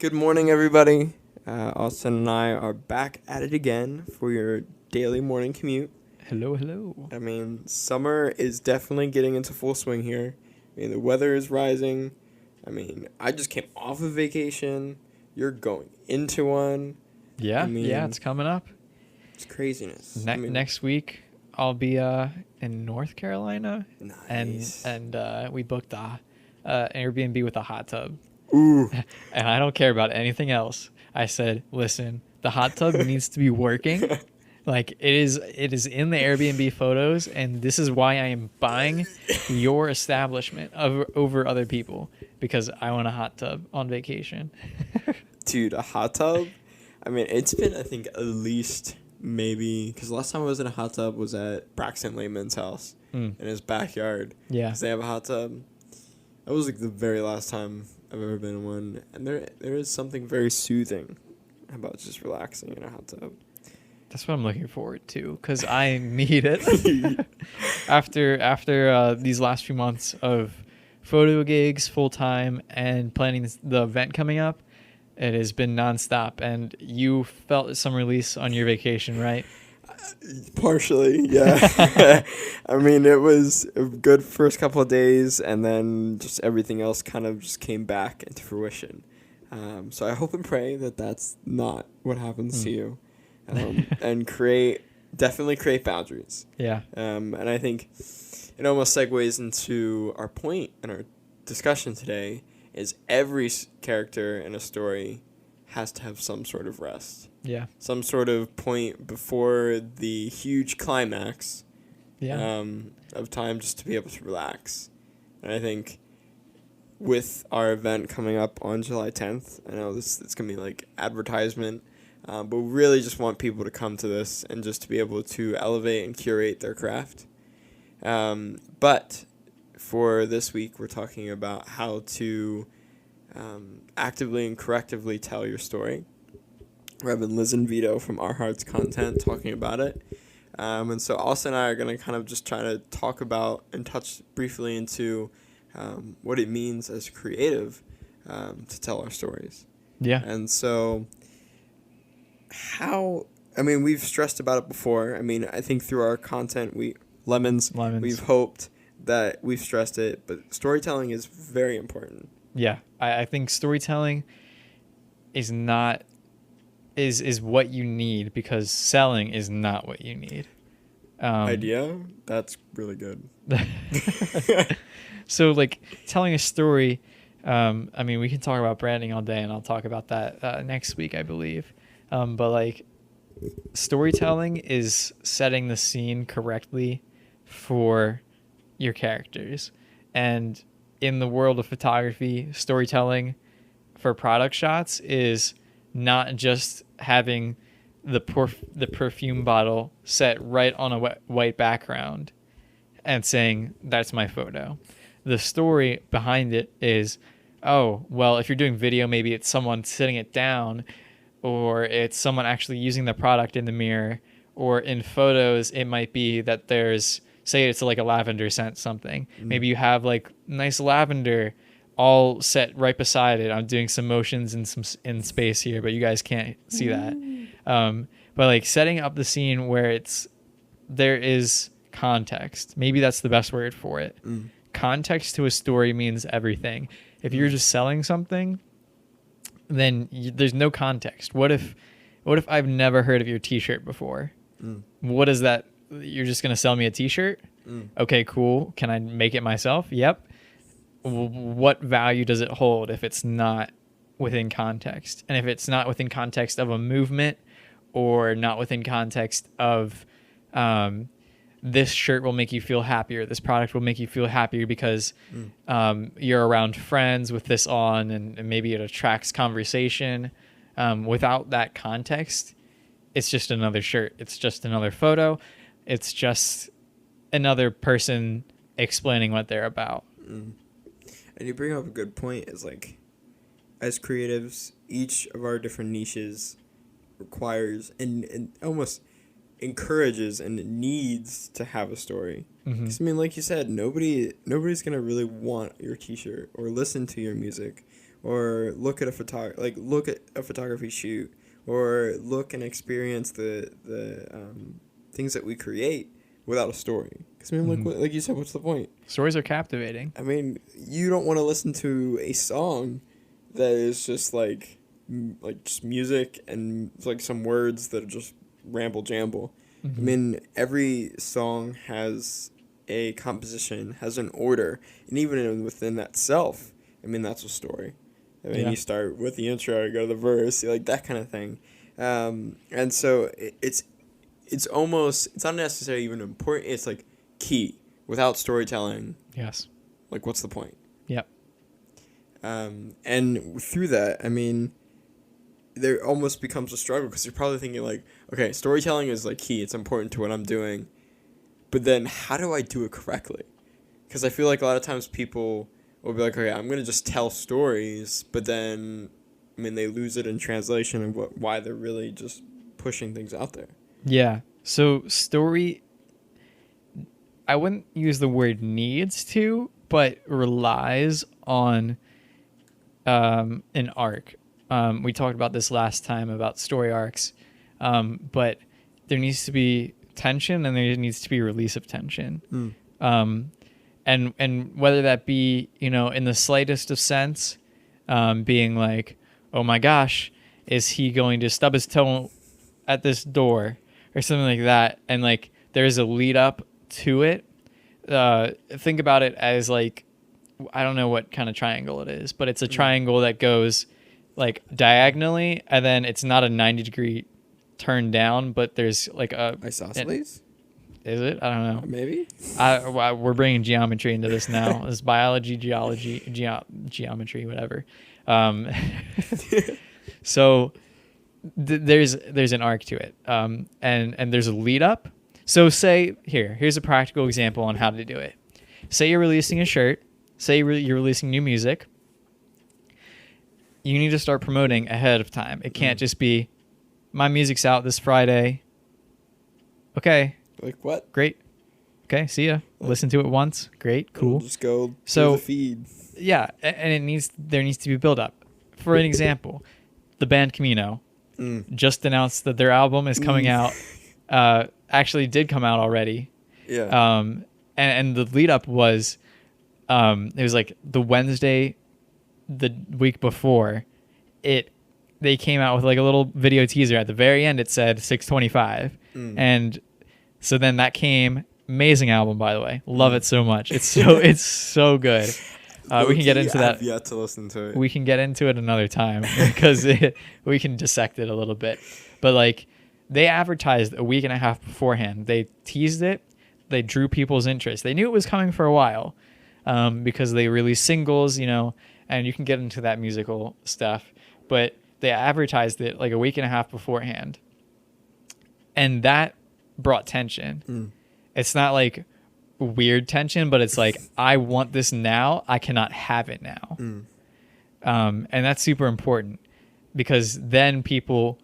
Good morning, everybody. Austin and I are back at it again for your daily morning commute. Hello, hello. I mean, summer is definitely getting into full swing here. I mean, the weather is rising. I mean, I just came off of vacation. You're going into one. Yeah, I mean, yeah, it's coming up. It's craziness. I mean, Next week, I'll be in North Carolina, nice. and we booked an Airbnb with a hot tub, Ooh. and I don't care about anything else. I said, listen, the hot tub needs to be working. Like it is in the Airbnb photos, and this is why I am buying your establishment over other people, because I want a hot tub on vacation. Dude, a hot tub? I mean, it's been, I think, at least maybe, because last time I was in a hot tub was at Braxton Lehman's house in his backyard. Yeah. Because they have a hot tub. That was like the very last time I've ever been in one. And there is something very soothing about just relaxing in a hot tub. That's what I'm looking forward to, because I need it. after these last few months of photo gigs full time and planning the event coming up, it has been nonstop. And you felt some release on your vacation, right? Partially, yeah. I mean, it was a good first couple of days, and then just everything else kind of just came back into fruition. So I hope and pray that that's not what happens to you. And definitely create boundaries. Yeah. And I think it almost segues into our point in our discussion today is every character in a story has to have some sort of rest. Yeah. Some sort of point before the huge climax of time just to be able to relax. And I think with our event coming up on July 10th, I know it's going to be like advertisement, but we really just want people to come to this and just to be able to elevate and curate their craft. But for this week, we're talking about how to actively and correctively tell your story. We're having Lizz and Vito from Our Hearts Content talking about it. And so Austin and I are going to kind of just try to talk about and touch briefly into what it means as creative to tell our stories. Yeah. And so we've stressed about it before. I mean, I think through our content, Lemons. We've hoped that we've stressed it, but storytelling is very important. Yeah. I think storytelling is what you need, because selling is not what you need. Idea? That's really good. So, like, telling a story, we can talk about branding all day, and I'll talk about that next week, I believe. But, like, storytelling is setting the scene correctly for your characters. And in the world of photography, storytelling for product shots is not just having the perfume bottle set right on a white background and saying, that's my photo. The story behind it is, oh, well, if you're doing video, maybe it's someone sitting it down, or it's someone actually using the product in the mirror, or in photos, it might be that there's, say it's like a lavender scent something. Maybe you have like nice lavender all set right beside it. I'm doing some motions in space here, but you guys can't see that. But like setting up the scene where there is context. Maybe that's the best word for it. Context to a story means everything. If you're just selling something, then there's no context. What if I've never heard of your t-shirt before? What is that? You're just going to sell me a t-shirt? Okay, cool. Can I make it myself? Yep. What value does it hold if it's not within context? And if it's not within context of a movement, or not within context of this shirt will make you feel happier, this product will make you feel happier because you're around friends with this on, and maybe it attracts conversation. Without that context, it's just another shirt. It's just another photo. It's just another person explaining what they're about. And you bring up a good point, is like, as creatives, each of our different niches requires and almost encourages and needs to have a story. Because, I mean, like you said, nobody's going to really want your t-shirt or listen to your music or look at a photography shoot, or look and experience the things that we create without a story. Because I mean, like you said, what's the point? Stories are captivating. I mean, you don't want to listen to a song that is just like just music and like some words that are just ramble jamble. I mean, every song has a composition, has an order, and even within that self, I mean, that's a story. I mean, you start with the intro, you go to the verse, like that kind of thing. And so it's not necessarily even important. It's like key. Without storytelling, yes, like what's the point? Yep. And through that, I mean, there almost becomes a struggle because you're probably thinking like, okay, storytelling is like key. It's important to what I'm doing. But then how do I do it correctly? Because I feel like a lot of times people will be like, okay, I'm going to just tell stories. But then, I mean, they lose it in translation and why they're really just pushing things out there. Yeah. So story, I wouldn't use the word needs to, but relies on an arc. We talked about this last time about story arcs, but there needs to be tension and there needs to be release of tension. And whether that be, in the slightest of sense, being like, oh my gosh, is he going to stub his toe at this door or something like that? And like, there's a lead up to it. Think about it as like, I don't know what kind of triangle it is, but it's a triangle that goes like diagonally, and then it's not a 90-degree turn down, but there's like a isosceles. Is it? I don't know. Maybe. We're bringing geometry into this now. It's biology, geology, geometry, whatever. So there's an arc to it, and there's a lead up. So say here's a practical example on how to do it. Say you're releasing a shirt. Say you're releasing new music. You need to start promoting ahead of time. It can't just be, my music's out this Friday. Okay. Like what? Great. Okay, see ya. Listen to it once. Great, cool. Just go through the feed. Yeah, and there needs to be build up. For an example, the band Camino just announced that their album is coming out. Actually did come out already. Yeah. And the lead up was, it was like the Wednesday, the week before, they came out with like a little video teaser. At the very end, it said 625, and so then that came. Amazing album, by the way. Love it so much. It's so good. We can get into that. I've yet to listen to it. We can get into it another time because we can dissect it a little bit. But like, they advertised a week and a half beforehand. They teased it. They drew people's interest. They knew it was coming for a while, because they released singles, and you can get into that musical stuff. But they advertised it like a week and a half beforehand, and that brought tension. It's not like weird tension, but it's like, I want this now. I cannot have it now. And that's super important, because then people,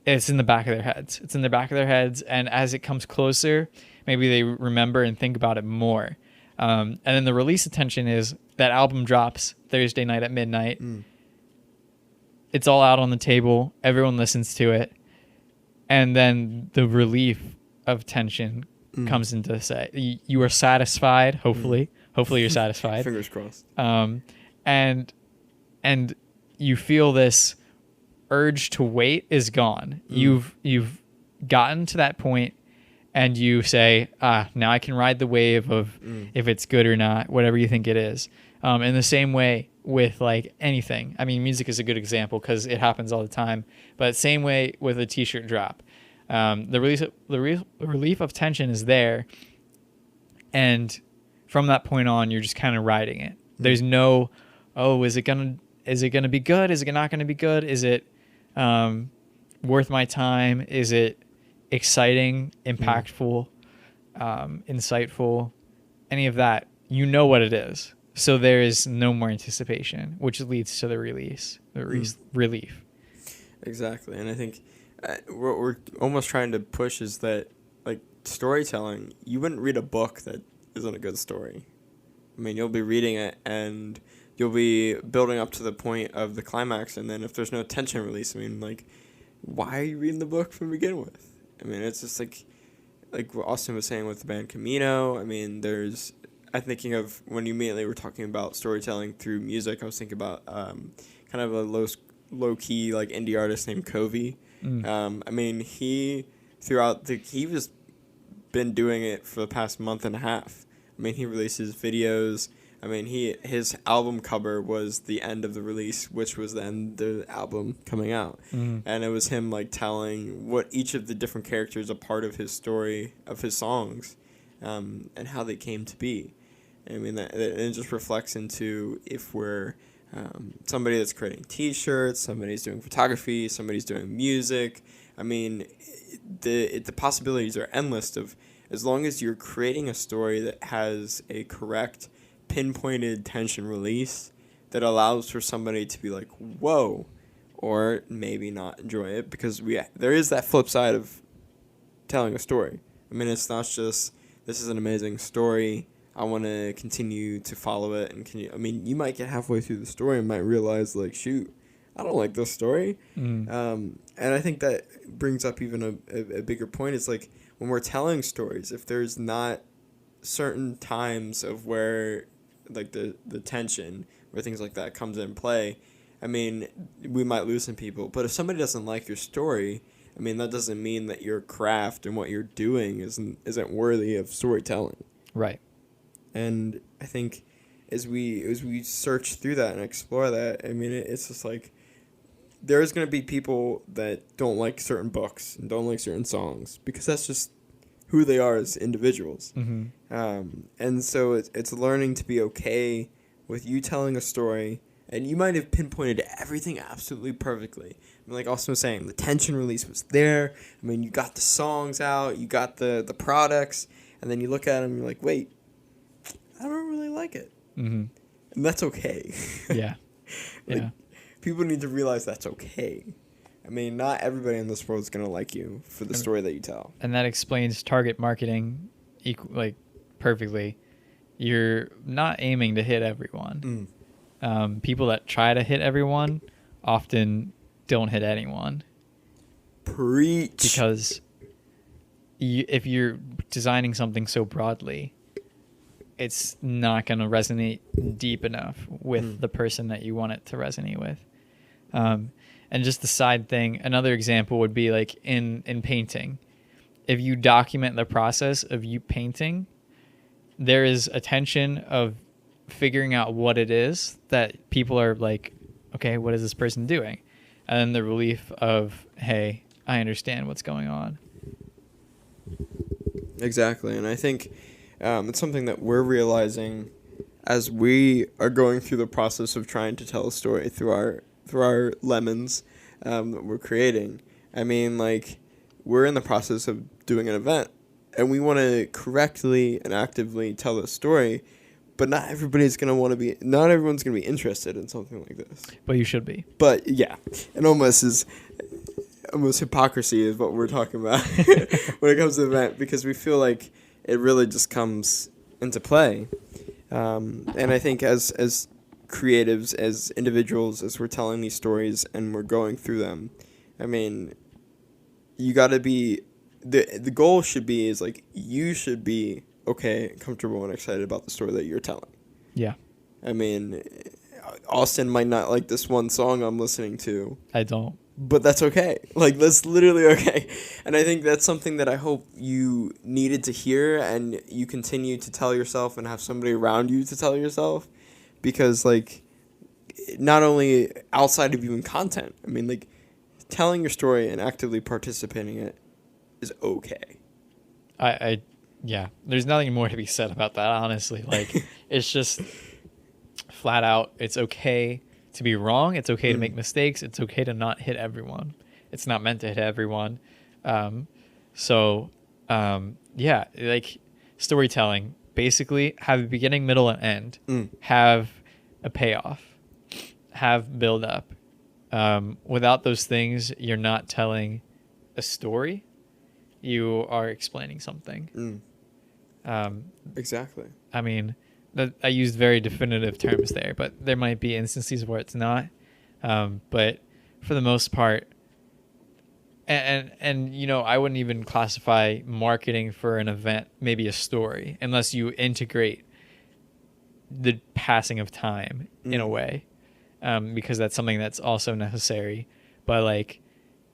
it's in the back of their heads. It's in the back of their heads. And as it comes closer, maybe they remember and think about it more. And then the release attention is that album drops Thursday night at midnight. It's all out on the table. Everyone listens to it. And then the relief of tension comes into say. You are satisfied, hopefully. Hopefully you're satisfied. Fingers crossed. And you feel this urge to wait is gone. You've gotten to that point, and you say, now I can ride the wave of if it's good or not, whatever you think it is. In the same way with like anything. I mean, music is a good example because it happens all the time. But same way with a t-shirt drop. The relief of tension is there, and from that point on, you're just kind of riding it. There's no, is it gonna be good? Is it not gonna be good? Is it worth my time? Is it exciting, impactful, insightful? Any of that, you know what it is. So there is no more anticipation, which leads to the relief. Exactly, and I think what we're almost trying to push is that, like, storytelling, you wouldn't read a book that isn't a good story. I mean, you'll be reading it, and you'll be building up to the point of the climax, and then if there's no tension release, I mean, like, why are you reading the book from begin with? I mean, it's just like what Austin was saying with the band Camino. I mean, I'm thinking of when you immediately were talking about storytelling through music, I was thinking about kind of a low key like indie artist named Covey. I mean, he was been doing it for the past month and a half. I mean, he releases videos. I mean, his album cover was the end of the release, which was then the album coming out. And it was him like telling what each of the different characters are part of his story, of his songs, and how they came to be. I mean, it just reflects into if we're somebody that's creating T-shirts, somebody's doing photography, somebody's doing music. I mean, the possibilities are endless of, as long as you're creating a story that has a correct pinpointed tension release that allows for somebody to be like, whoa, or maybe not enjoy it, because there is that flip side of telling a story. I mean, it's not just, this is an amazing story, I want to continue to follow it, and you might get halfway through the story and might realize, like, shoot, I don't like this story. And I think that brings up even a bigger point. It's like, when we're telling stories, if there's not certain times of where, like, the tension or things like that comes in play, I mean, we might lose some people. But if somebody doesn't like your story, I mean, that doesn't mean that your craft and what you're doing isn't worthy of storytelling. Right. And I think as we search through that and explore that, I mean, it's just like, there's going to be people that don't like certain books and don't like certain songs, because that's just who they are as individuals. And so it's learning to be okay with you telling a story, and you might have pinpointed everything absolutely perfectly. I mean, like Austin was saying, the tension release was there. I mean, you got the songs out, you got the products, and then you look at them and you're like, wait, I don't really like it. And that's okay. Yeah. Like, people need to realize that's okay. I mean, not everybody in this world is going to like you for the story that you tell. And that explains target marketing perfectly. You're not aiming to hit everyone. People that try to hit everyone often don't hit anyone. Preach. Because if you're designing something so broadly, it's not going to resonate deep enough with the person that you want it to resonate with. And just the side thing, another example would be like in painting. If you document the process of you painting, there is a tension of figuring out what it is that people are like, okay, what is this person doing? And then the relief of, hey, I understand what's going on. Exactly. And I think it's something that we're realizing as we are going through the process of trying to tell a story through our lemons that we're creating. I mean, like, we're in the process of doing an event, and we want to correctly and actively tell a story, but not everyone's going to be interested in something like this. But you should be. But yeah, it almost hypocrisy is what we're talking about when it comes to the event, because we feel like it really just comes into play. And I think as creatives, as individuals, as we're telling these stories and we're going through them, I mean, you got to be, the goal should be is like, you should be okay, comfortable, and excited about the story that you're telling. Yeah. I mean, Austin might not like this one song I'm listening to. I don't. But that's okay. Like, that's literally okay. And I think that's something that I hope you needed to hear, and you continue to tell yourself and have somebody around you to tell yourself. Because, like, not only outside of even content, I mean, like, telling your story and actively participating in it is okay. Yeah, there's nothing more to be said about that, honestly. Like, it's just flat out, it's okay to be wrong. It's okay to make mistakes. It's okay to not hit everyone. It's not meant to hit everyone. Yeah, like, storytelling, basically have a beginning, middle, and end. Have a payoff. Have build up. Without those things, you're not telling a story. You are explaining something. Exactly. I mean, I used very definitive terms there, but there might be instances where it's not. But for the most part, and you know, I wouldn't even classify marketing for an event maybe a story unless you integrate the passing of time in a way, because that's something that's also necessary. But like,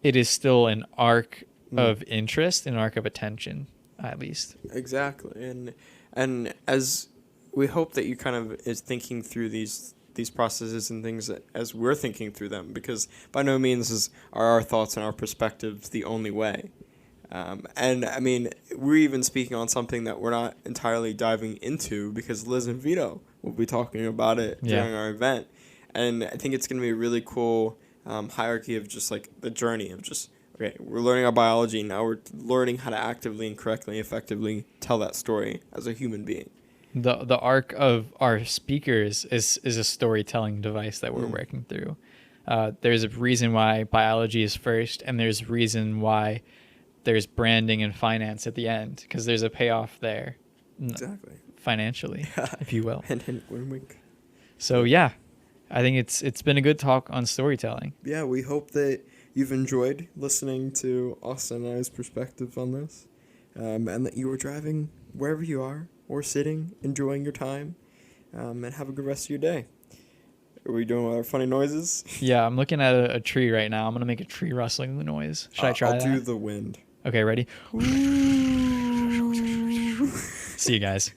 it is still an arc of interest, an arc of attention, at least. Exactly, and as we hope that you kind of is thinking through these processes and things as we're thinking through them, because by no means are our thoughts and our perspectives the only way. And I mean, we're even speaking on something that we're not entirely diving into because Lizz and Vito will be talking about it during our event. And I think it's going to be a really cool hierarchy of just like the journey of just, okay, we're learning our biology. Now we're learning how to actively and correctly, effectively tell that story as a human being. The arc of our speakers is a storytelling device that we're working through. There's a reason why biology is first, and there's a reason why there's branding and finance at the end, because there's a payoff there. Exactly. Financially, if you will. Hint, hint, wink, wink. So yeah, I think it's been a good talk on storytelling. Yeah, we hope that you've enjoyed listening to Austin and I's perspective on this, and that you are driving wherever you are, or sitting, enjoying your time, and have a good rest of your day. Are we doing our funny noises? Yeah, I'm looking at a tree right now. I'm going to make a tree rustling noise. Should I try that? I'll do the wind. Okay, ready? See you guys.